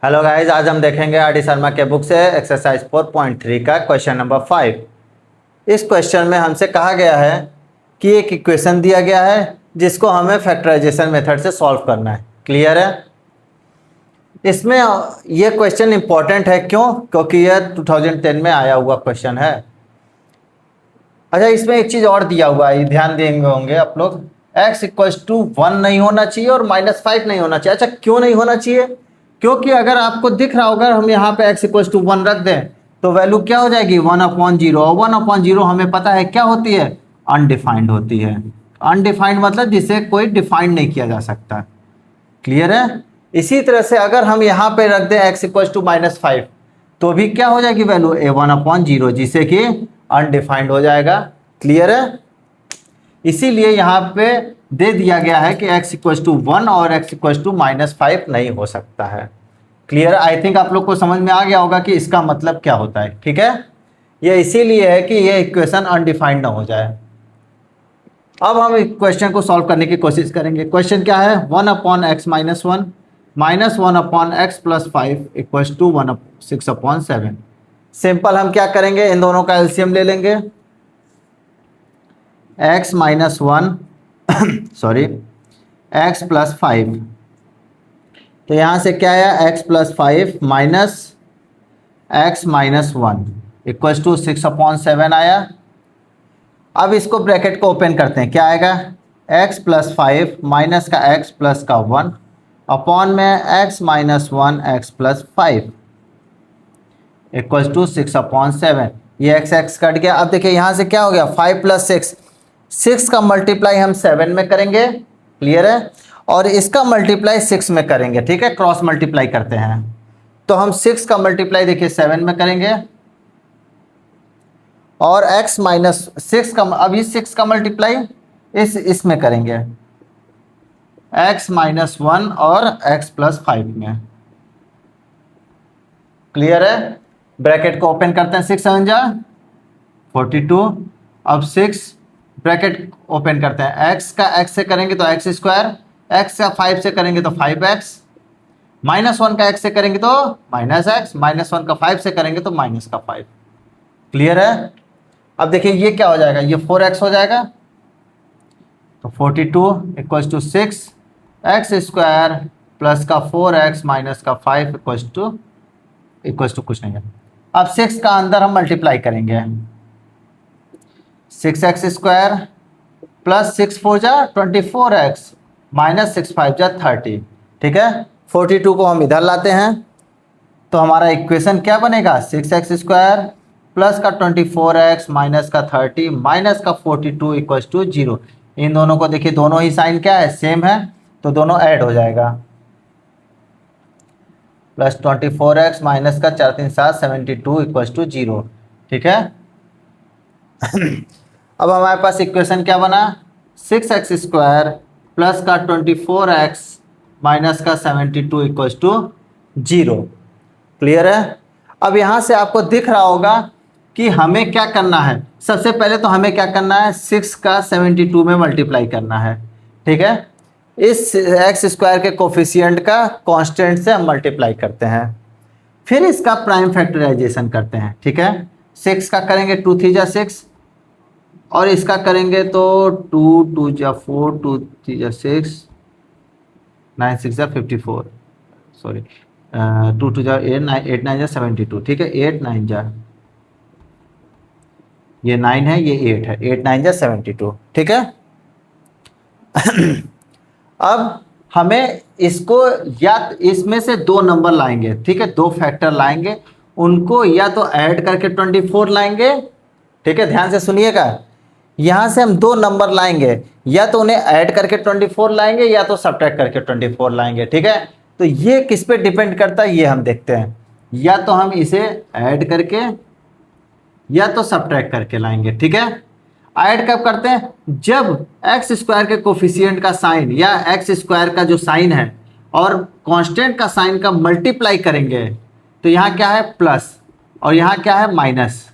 Hello guys, आज हम देखेंगे आर डी शर्मा के बुक से एक्सरसाइज 4.3 का क्वेश्चन नंबर 5। इस क्वेश्चन में हमसे कहा गया है कि एक इक्वेशन दिया गया है जिसको हमें फैक्टराइजेशन मेथड से सॉल्व करना है। क्लियर है? इसमें ये क्वेश्चन इंपॉर्टेंट है। क्यों? क्योंकि यह 2010 में आया हुआ क्वेश्चन है। अच्छा, इसमें एक चीज़ और दिया हुआ है, ध्यान देंगे होंगे आप लोग। x = 1 नहीं होना चाहिए और -5 नहीं होना चाहिए। अच्छा, क्यों नहीं होना चाहिए? क्योंकि अगर आपको दिख रहा होगा हम यहाँ पे x = 1 रख दें तो वैल्यू क्या हो जाएगी 1/0। और 1/0 हमें पता है क्या होती है, अनडिफाइंड होती है। अनडिफाइंड मतलब जिसे कोई डिफाइंड नहीं किया जा सकता। क्लियर है? इसी तरह से अगर हम यहाँ पे रख दें x = -5 तो भी क्या हो जाएगी वैल्यू 1/0, जिसे कि अनडिफाइंड हो जाएगा। क्लियर है? इसीलिए यहाँ पे दे दिया गया है कि x = 1 और x = -5 नहीं हो सकता है। क्लियर? आई थिंक आप लोग को समझ में आ गया होगा कि इसका मतलब क्या होता है। ठीक है, ये इसीलिए है कि ये इक्वेशन अनडिफाइंड ना हो जाए। अब हम इस क्वेश्चन को सॉल्व करने की कोशिश करेंगे। क्वेश्चन क्या है, 1/x - 1 -1/x + 5 = 6/7। सिंपल हम क्या करेंगे, इन दोनों का एलसीएम ले लेंगे। x - 1 सॉरी x + 5, तो यहाँ से क्या आया x + 5 माइनस x - 1 = 6/7 आया। अब इसको ब्रैकेट को ओपन करते हैं, क्या आएगा x + 5 माइनस का x प्लस का 1 अपॉन में x - 1 x + 5 = 6/7। ये x कट गया। अब देखिए यहाँ से क्या हो गया, 5 + 6 का मल्टीप्लाई हम 7 में करेंगे। क्लियर है? और इसका मल्टीप्लाई 6 में करेंगे। ठीक है, क्रॉस मल्टीप्लाई करते हैं तो हम 6 का मल्टीप्लाई देखिए 7 में करेंगे और x - 6 का अभी 6 का मल्टीप्लाई इसमें करेंगे x - 1 और x + 5 में। क्लियर है? ब्रैकेट को ओपन करते हैं, 6 × 7 = 42। अब 6 ब्रैकेट ओपन करते हैं, x का x से करेंगे तो x², x का 5 से करेंगे तो 5x, -1 का x से करेंगे तो -x, -1 का 5 से करेंगे तो -5। क्लियर है? अब देखिए ये क्या हो जाएगा, ये 4x हो जाएगा तो 42 = 6 x² प्लस का 4x माइनस का 5 = कुछ नहीं है। अब 6 का अंदर हम मल्टीप्लाई करेंगे, 6x² प्लस 6 4 जा 24x माइनस 6 5 जा 30। ठीक है, 42 को हम इधर लाते हैं तो हमारा इक्वेशन क्या बनेगा, 6x² प्लस का 24x माइनस का 30 माइनस का 42 = 0। इन दोनों को देखिए, दोनों ही साइन क्या है, सेम है, तो दोनों ऐड हो जाएगा। प्लस 24x माइनस का 4 3 7 72 = 0। ठीक है अब हमारे पास इक्वेशन क्या बना, 6x² प्लस का 24x माइनस का 72 = 0। क्लियर है? अब यहाँ से आपको दिख रहा होगा कि हमें क्या करना है। सबसे पहले तो हमें क्या करना है, 6 का 72 में मल्टीप्लाई करना है। ठीक है, इस x² के कोफिशिएंट का कांस्टेंट से हम मल्टीप्लाई करते हैं, फिर इसका प्राइम फैक्टराइजेशन करते हैं। ठीक है, 6 का करेंगे 2 3 जा 6 और इसका करेंगे तो 2 2 जा 4 2 3 जा 6 9 6 जा 54 सॉरी 2 2 जा 8 9 जा 72। ठीक है, 8 9 जा, ये 9 है ये 8 है, 8 9 जा 72। ठीक है अब हमें इसको या इसमें से दो नंबर लाएंगे। ठीक है, दो फैक्टर लाएंगे, उनको या तो ऐड करके 24 लाएंगे। ठीक है, ध्यान से सुनिएगा, यहाँ से हम दो नंबर लाएंगे, या तो उन्हें ऐड करके 24 लाएंगे या तो सब्ट्रैक्ट करके 24 लाएंगे। ठीक है, तो ये किस पे डिपेंड करता है ये हम देखते हैं, या तो हम इसे ऐड करके या तो सब्ट्रैक्ट करके लाएंगे। ठीक है, ऐड कब करते हैं, जब x² के कोफिशिएंट का साइन या x² का जो साइन है और कांस्टेंट का साइन का मल्टीप्लाई करेंगे तो यहाँ क्या है प्लस और यहाँ क्या है माइनस,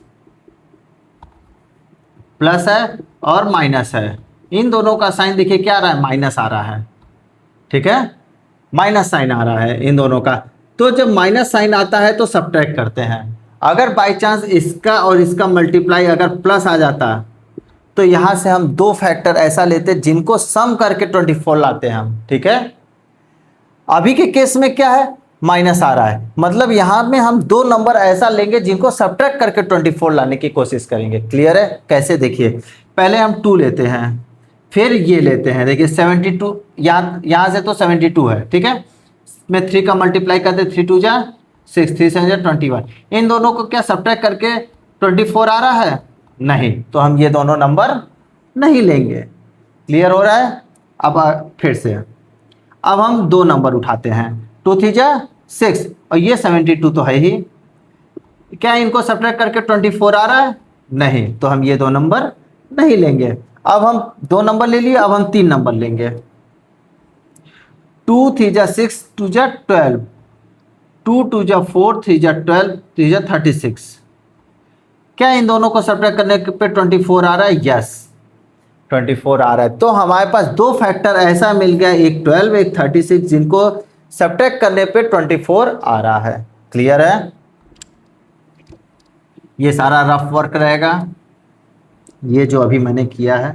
प्लस है और माइनस है। इन दोनों का साइन देखिए क्या आ रहा है, माइनस आ रहा है। ठीक है, माइनस साइन आ रहा है इन दोनों का, तो जब माइनस साइन आता है तो सब्ट्रैक्ट करते हैं। अगर बाई चांस इसका और इसका मल्टीप्लाई अगर प्लस आ जाता तो यहाँ से हम दो फैक्टर ऐसा लेते जिनको सम करके 24 लाते हैं हम, ठीक है। अभी के केस में क्या है, माइनस आ रहा है, मतलब यहाँ में हम दो नंबर ऐसा लेंगे जिनको सब्ट्रैक्ट करके 24 लाने की कोशिश करेंगे। क्लियर है? कैसे, देखिए पहले हम 2 लेते हैं, फिर ये लेते हैं, देखिए 72, यहाँ से तो 72 है, ठीक है। मैं 3 का मल्टीप्लाई करते, 3 2 जा 6, 3 7 जा 21। इन दोनों को क्या सब्ट्रैक्ट करके 24 आ रहा है? नहीं, तो हम ये दोनों नंबर नहीं लेंगे। क्लियर हो रहा है? अब फिर से अब हम दो नंबर उठाते हैं, 2 3 जा 6 और ये 72 तो है ही, क्या इनको सब्ट्रैक्ट करके 24 आ रहा है? नहीं, तो हम ये दो नंबर नहीं लेंगे। अब हम दो नंबर ले लिए, अब हम 3 नंबर लेंगे। 2 3 जा 6, 2 जा 12, 2 2 जा 4, 3 जा 12, 3 जा 36। क्या इन दोनों को सब्ट्रैक्ट करने पे 24 आ रहा है? यस, 24 आ रहा है। तो हमारे पास दो फैक्टर ऐसा मिल गया, एक 12 एक 36, जिनको सब्ट्रैक्ट करने पे 24 आ रहा है। क्लियर है? ये सारा रफ वर्क रहेगा, ये जो अभी मैंने किया है।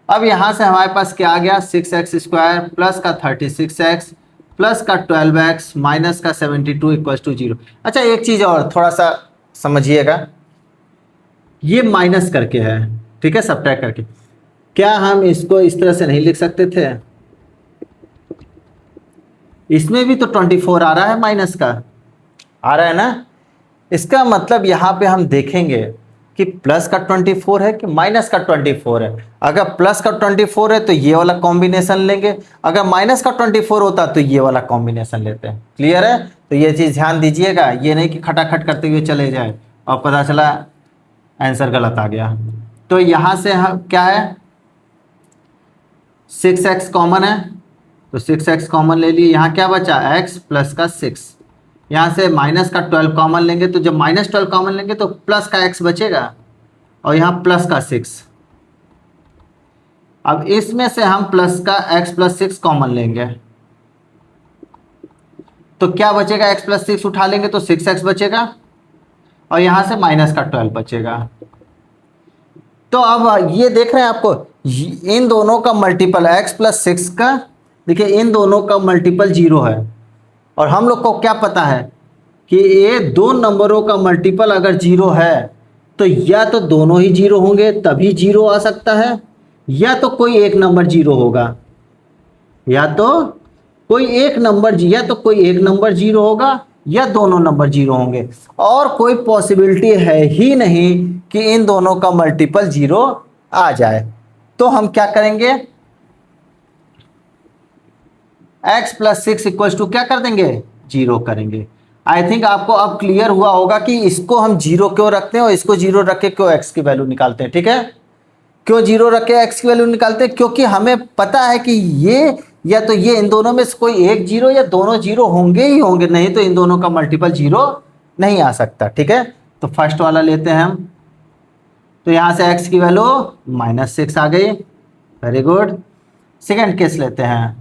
अब यहां से हमारे पास क्या आ गया, 6x² प्लस का 36x प्लस का 12x माइनस का 72 इक्वल टू 0। अच्छा, एक चीज और थोड़ा सा समझिएगा, ये माइनस करके है, ठीक है, सब्ट्रैक्ट करके। क्या हम इसको इस तरह से नहीं लिख सकते थे? इसमें भी तो 24 आ रहा है, माइनस का आ रहा है ना। इसका मतलब यहाँ पे हम देखेंगे कि प्लस का 24 है कि माइनस का 24 है। अगर प्लस का 24 है तो ये वाला कॉम्बिनेशन लेंगे, अगर माइनस का 24 होता तो ये वाला कॉम्बिनेशन लेते हैं। क्लियर है? तो ये चीज़ ध्यान दीजिएगा, ये नहीं कि खटाखट करते हुए चले जाए और पता चला आंसर गलत आ गया। तो यहाँ से हम क्या है, 6x कॉमन है, तो 6x कॉमन ले लिए। यहाँ क्या बचा, x प्लस का 6। यहाँ से माइनस का 12 कॉमन लेंगे, तो जब माइनस 12 कॉमन लेंगे तो प्लस का x बचेगा और यहाँ प्लस का 6। अब इसमें से हम प्लस का x प्लस 6 कॉमन लेंगे, तो क्या बचेगा, x प्लस 6 उठा लेंगे तो 6x बचेगा और यहाँ से माइनस का 12 बचेगा। तो अब ये देख रहे हैं आपको, इन दोनों का मल्टीपल x प्लस 6 का, देखिए इन दोनों का मल्टीपल 0 है और हम लोग को क्या पता है कि ये दो नंबरों का मल्टीपल अगर 0 है तो या तो दोनों ही 0 होंगे तभी 0 आ सकता है, या तो कोई एक नंबर 0 होगा, या तो कोई एक नंबर 0 होगा या दोनों नंबर 0 होंगे। और कोई पॉसिबिलिटी है ही नहीं कि इन दोनों का मल्टीपल 0 आ जाए। तो हम क्या करेंगे, x प्लस 6 इक्वल टू क्या कर देंगे, 0 करेंगे। आई थिंक आपको अब क्लियर हुआ होगा कि इसको हम 0 क्यों रखते हैं और इसको 0 रख के क्यों x की वैल्यू निकालते हैं। ठीक है, क्यों 0 रख के x की वैल्यू निकालते हैं, क्योंकि हमें पता है कि ये या तो ये इन दोनों में से कोई एक 0 या दोनों 0 होंगे ही होंगे, नहीं तो इन दोनों का मल्टीपल 0 नहीं आ सकता। ठीक है, तो फर्स्ट वाला लेते हैं हम, तो यहाँ से x की वैल्यू -6 आ गई, वेरी गुड। सेकेंड केस लेते हैं,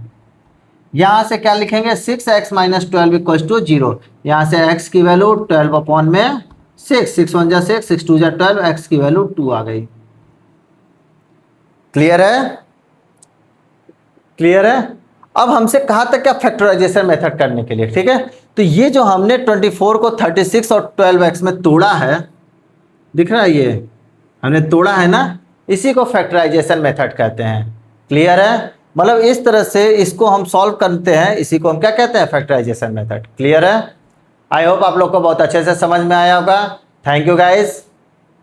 यहाँ से क्या लिखेंगे, 6x माइनस 12 इक्वल टू 0। यहाँ से x की वैल्यू 12 अपॉन में 6 1 जा 6 6 2 जा 12, x की वैल्यू 2 आ गई। क्लियर है? क्लियर है? अब हमसे कहा था क्या, फैक्टराइजेशन मेथड करने के लिए। ठीक है, तो ये जो हमने 24 को 36 और 12x में तोड़ा है, दिख रहा है, ये हमने तोड़ा है ना, इसी को फैक्टराइजेशन मेथड कहते हैं। क्लियर है? मतलब इस तरह से इसको हम सॉल्व करते हैं, इसी को हम क्या कहते हैं, फैक्टराइजेशन मेथड। क्लियर है? आई होप आप लोग को बहुत अच्छे से समझ में आया होगा। Thank you guys.